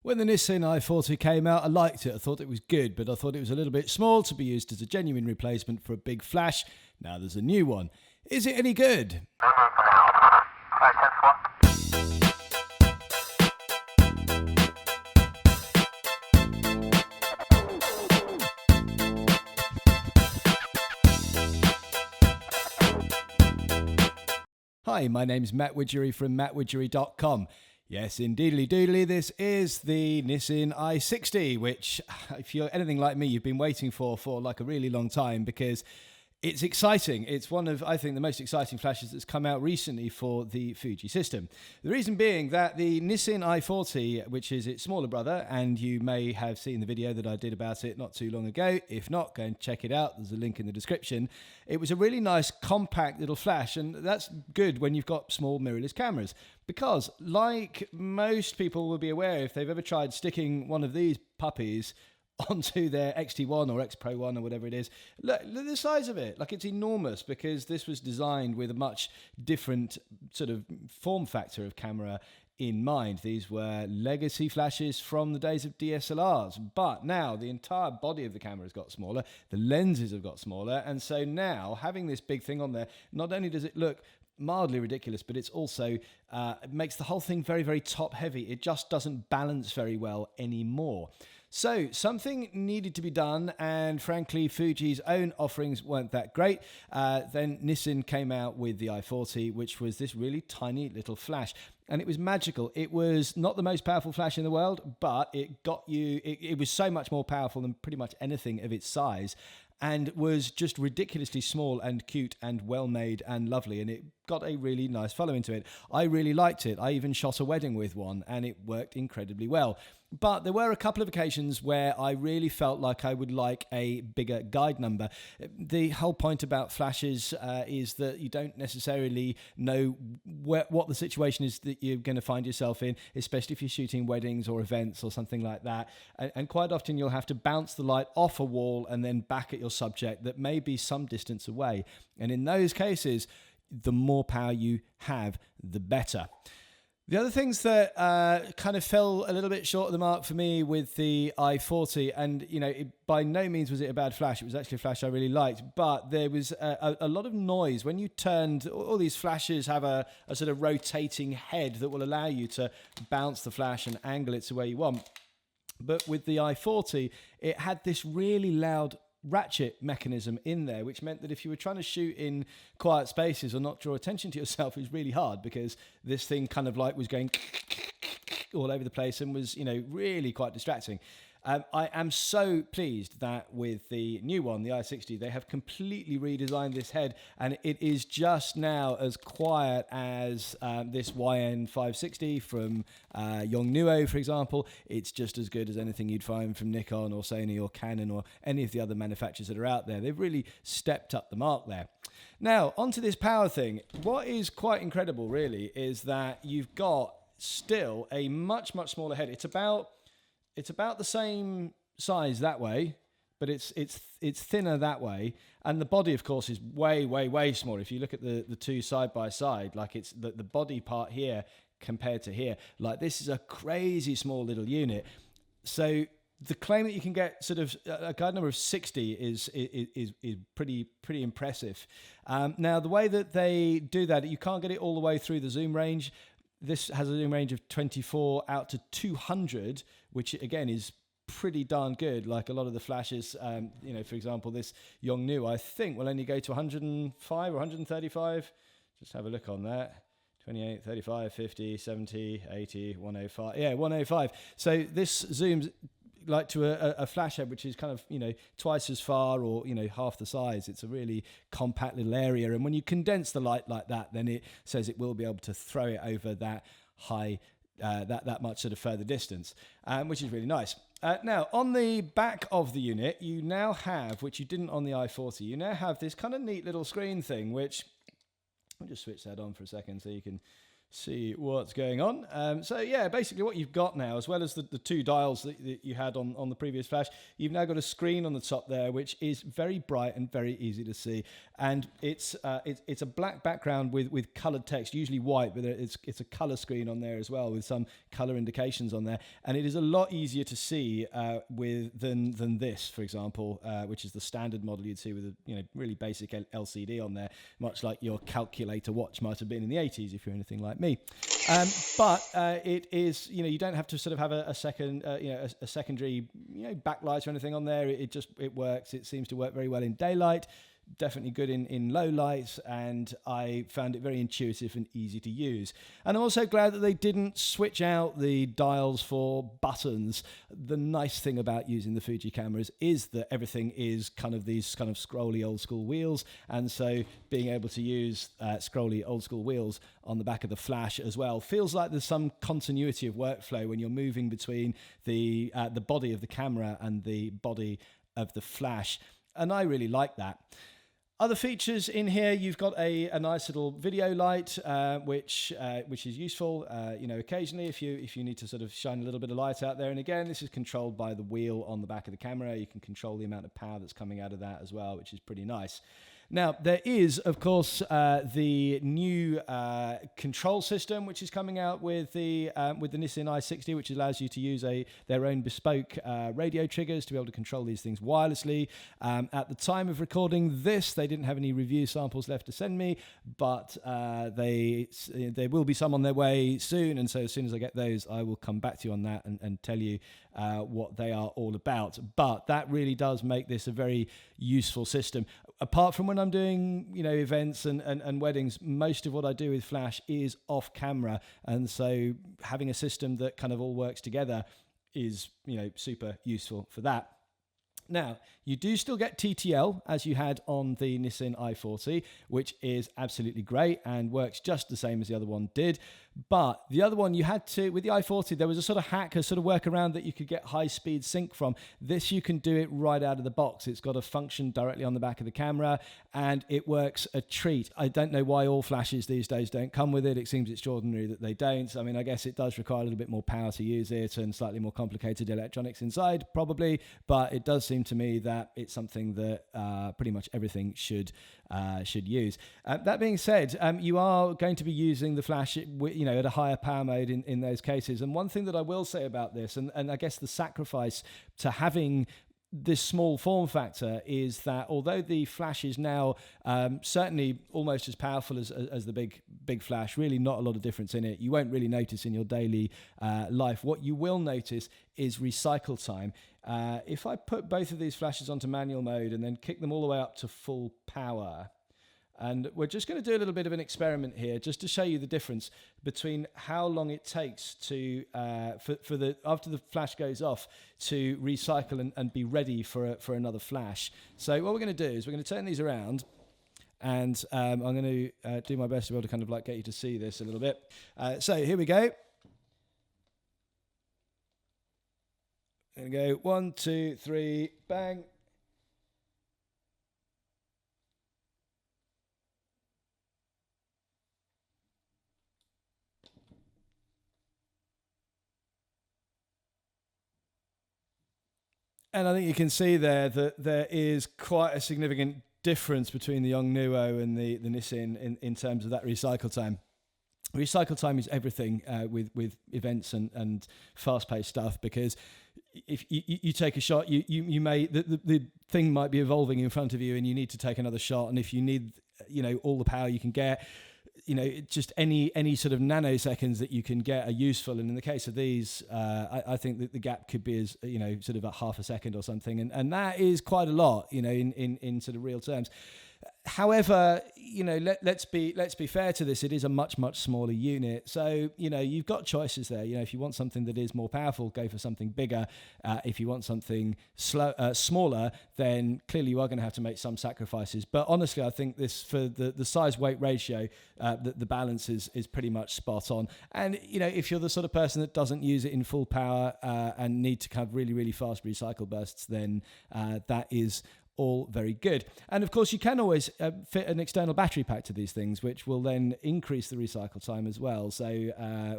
When the Nissin i60 came out, I liked it. I thought it was good, but I thought it was a little bit small to be used as a genuine replacement for a big flash. Now there's a new one. Is it any good? Hi, my name's Matt Widgery from mattwidgery.com. Yes, indeedly doodly, this is the Nissin i60, which, if you're anything like me, you've been waiting for like a really long time because it's exciting. It's one of, I think, the most exciting flashes that's come out recently for the Fuji system. The reason being that the Nissin i40, which is its smaller brother, and you may have seen the video that I did about it not too long ago. If not, go and check it out. There's a link in the description. It was a really nice, compact little flash, and that's good when you've got small mirrorless cameras. Because, like most people will be aware, if they've ever tried sticking one of these puppies onto their XT1 or X Pro 1 or whatever it is, look the size of it. Like, it's enormous because this was designed with a much different sort of form factor of camera in mind. These were legacy flashes from the days of DSLRs, but now the entire body of the camera has got smaller, the lenses have got smaller, and so now having this big thing on there, not only does it look mildly ridiculous, but it's also it makes the whole thing very, very top heavy. It just doesn't balance very well anymore. So something needed to be done, and frankly, Fuji's own offerings weren't that great. Then Nissin came out with the i40, which was this really tiny little flash, and it was magical. It was not the most powerful flash in the world, but it got you, it was so much more powerful than pretty much anything of its size, and was just ridiculously small and cute and well made and lovely, and it got a really nice following to it. I really liked it. I even shot a wedding with one, and it worked incredibly well. But there were a couple of occasions where I really felt like I would like a bigger guide number. The whole point about flashes is that you don't necessarily know what the situation is that you're going to find yourself in, especially if you're shooting weddings or events or something like that. And quite often you'll have to bounce the light off a wall and then back at your subject that may be some distance away. And in those cases, the more power you have, the better. The other things that kind of fell a little bit short of the mark for me with the i40, and by no means was it a bad flash. It was actually a flash I really liked, but there was a lot of noise when you turned. All these flashes have a sort of rotating head that will allow you to bounce the flash and angle it to where you want. But with the i40, it had this really loud ratchet mechanism in there, which meant that if you were trying to shoot in quiet spaces or not draw attention to yourself, it was really hard because this thing kind of like was going all over the place and was, really quite distracting. I am so pleased that with the new one, the i60, they have completely redesigned this head, and it is just now as quiet as this YN560 from Yongnuo, for example. It's just as good as anything you'd find from Nikon or Sony or Canon or any of the other manufacturers that are out there. They've really stepped up the mark there. Now, onto this power thing. What is quite incredible, really, is that you've got still a much, much smaller head. It's about the same size that way, but it's thinner that way, and the body, of course, is way, way, way smaller. If you look at the two side by side, like it's the body part here compared to here, like this is a crazy small little unit. So the claim that you can get sort of a guide number of 60 is pretty impressive. Now, the way that they do that, you can't get it all the way through the zoom range. This has a zoom range of 24 out to 200, which again is pretty darn good. Like a lot of the flashes, for example, this Yongnuo, I think will only go to 105 or 135. Just have a look on that. 28, 35, 50, 70, 80, 105. Yeah, 105. So this zooms like to a flash head, which is kind of, twice as far or, half the size. It's a really compact little area. And when you condense the light like that, then it says it will be able to throw it over that high, that much sort of further distance, which is really nice. Now, on the back of the unit, you now have, which you didn't on the i40, you now have this kind of neat little screen thing, which I'll just switch that on for a second so you can see what's going on. So yeah, basically what you've got now, as well as the two dials that you had on the previous flash, you've now got a screen on the top there, which is very bright and very easy to see. And it's a black background with coloured text, usually white, but it's a colour screen on there as well, with some colour indications on there. And it is a lot easier to see than this, for example, which is the standard model you'd see with a really basic LCD on there, much like your calculator watch might have been in the 80s if you're anything like me. But it is, you don't have to sort of have a secondary, backlight or anything on there. It works. It seems to work very well in daylight. Definitely good in low lights, and I found it very intuitive and easy to use. And I'm also glad that they didn't switch out the dials for buttons. The nice thing about using the Fuji cameras is that everything is these scrolly old school wheels, and so being able to use scrolly old school wheels on the back of the flash as well feels like there's some continuity of workflow when you're moving between the body of the camera and the body of the flash, and I really like that. Other features in here, you've got a nice little video light, which is useful, occasionally if you need to sort of shine a little bit of light out there. And again, this is controlled by the wheel on the back of the camera. You can control the amount of power that's coming out of that as well, which is pretty nice. Now, there is, of course, the new control system, which is coming out with the Nissin i60, which allows you to use their own bespoke radio triggers to be able to control these things wirelessly. At the time of recording this, they didn't have any review samples left to send me, but there will be some on their way soon, and so as soon as I get those, I will come back to you on that and tell you what they are all about. But that really does make this a very useful system. Apart from when I'm doing, events and weddings, most of what I do with Flash is off camera. And so having a system that kind of all works together is, super useful for that. Now, you do still get TTL as you had on the Nissin i40, which is absolutely great and works just the same as the other one did. But the other one you had to, with the i40, there was a sort of hack, a sort of workaround that you could get high-speed sync from. This, you can do it right out of the box. It's got a function directly on the back of the camera, and it works a treat. I don't know why all flashes these days don't come with it. It seems extraordinary that they don't. I mean, I guess it does require a little bit more power to use it and slightly more complicated electronics inside, probably, but it does seem to me that it's something that pretty much everything should use. That being said, you are going to be using the flash, at a higher power mode in those cases. And one thing that I will say about this, and I guess the sacrifice to having this small form factor, is that although the flash is now certainly almost as powerful as the big flash, really not a lot of difference in it. You won't really notice in your daily life. What you will notice is recycle time. If I put both of these flashes onto manual mode and then kick them all the way up to full power, and we're just going to do a little bit of an experiment here just to show you the difference between how long it takes to after the flash goes off to recycle and be ready for another flash. So what we're going to do is we're going to turn these around, and I'm going to do my best to be able to kind of like get you to see this a little bit. So here we go. And go 1, 2, 3, bang. And I think you can see there that there is quite a significant difference between the Yongnuo and the Nissin in terms of that recycle time. Recycle time is everything with events and fast-paced stuff, because if you take a shot, you may the thing might be evolving in front of you, and you need to take another shot. And if you need all the power you can get, just any sort of nanoseconds that you can get are useful. And in the case of these, I think that the gap could be as sort of a half a second or something, and that is quite a lot, in sort of real terms. However, let's be fair to this. It is a much smaller unit, so you've got choices there. If you want something that is more powerful, go for something bigger. If you want something smaller, then clearly you are going to have to make some sacrifices. But honestly, I think this, for the size weight ratio, the balance is pretty much spot on. And if you're the sort of person that doesn't use it in full power and need to have really fast recycle bursts, then that is all very good. And of course, you can always fit an external battery pack to these things, which will then increase the recycle time as well. So,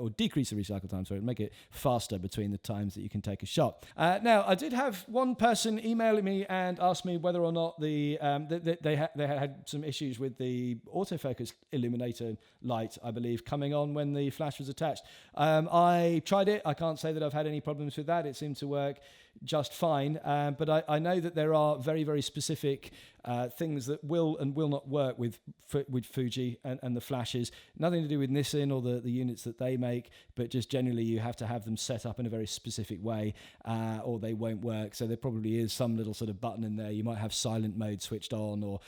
or decrease the recycle time, sorry, make it faster between the times that you can take a shot. Now, I did have one person emailing me and ask me whether or not they had some issues with the autofocus illuminator light, I believe, coming on when the flash was attached. I tried it. I can't say that I've had any problems with that. It seemed to work just fine, but I know that there are very, very specific things that will and will not work with Fuji and the flashes. Nothing to do with Nissin or the units that they make, but just generally you have to have them set up in a very specific way or they won't work. So there probably is some little sort of button in there. You might have silent mode switched on, or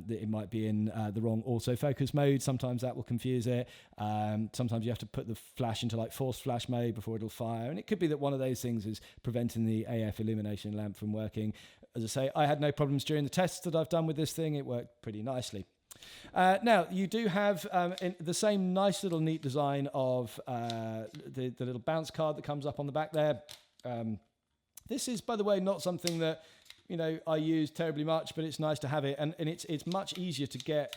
it might be in the wrong autofocus mode. Sometimes that will confuse it. Sometimes you have to put the flash into like forced flash mode before it'll fire, and it could be that one of those things is preventing the AF illumination lamp from working. As I say, I had no problems during the tests that I've done with this thing. It worked pretty nicely. Now, you do have the same nice little neat design of the little bounce card that comes up on the back there. This is, by the way, not something that I use terribly much, but it's nice to have it, and it's much easier to get.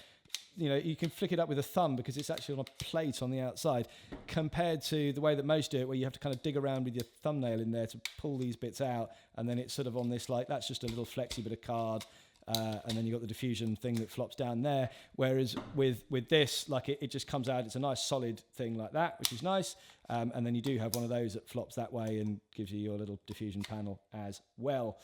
You can flick it up with a thumb because it's actually on a plate on the outside, compared to the way that most do it, where you have to kind of dig around with your thumbnail in there to pull these bits out, and then it's sort of on this, like, that's just a little flexy bit of card, and then you've got the diffusion thing that flops down there, whereas with this, like, it just comes out, it's a nice solid thing like that, which is nice, and then you do have one of those that flops that way and gives you your little diffusion panel as well.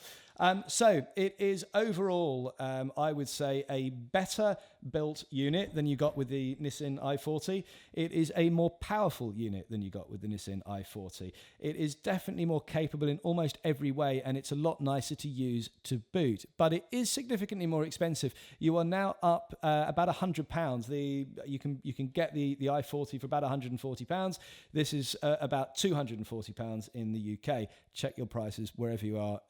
So it is overall, I would say, a better built unit than you got with the Nissin i40. It is a more powerful unit than you got with the Nissin i40. It is definitely more capable in almost every way, and it's a lot nicer to use to boot. But it is significantly more expensive. You are now up about £100. You can get the i40 for about £140. This is about £240 in the UK. Check your prices wherever you are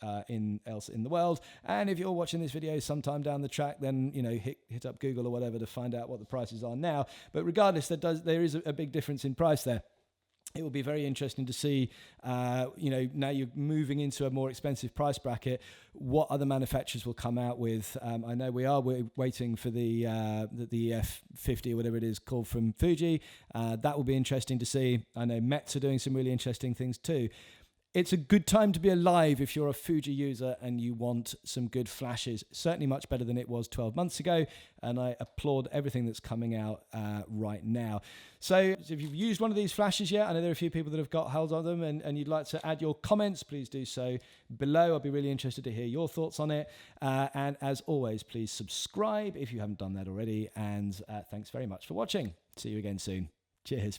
else in the world, and if you're watching this video sometime down the track, then hit up Google or whatever to find out what the prices are now. But regardless, there is a big difference in price there. It will be very interesting to see, now you're moving into a more expensive price bracket, what other manufacturers will come out with. I know we're waiting for the EF50 or whatever it is called from Fuji. That will be interesting to see. I know Mets are doing some really interesting things too. It's a good time to be alive if you're a Fuji user and you want some good flashes. Certainly much better than it was 12 months ago, and I applaud everything that's coming out right now. So if you've used one of these flashes yet, I know there are a few people that have got hold of them, and you'd like to add your comments, please do so below. I'll be really interested to hear your thoughts on it. And as always, please subscribe if you haven't done that already. And thanks very much for watching. See you again soon. Cheers.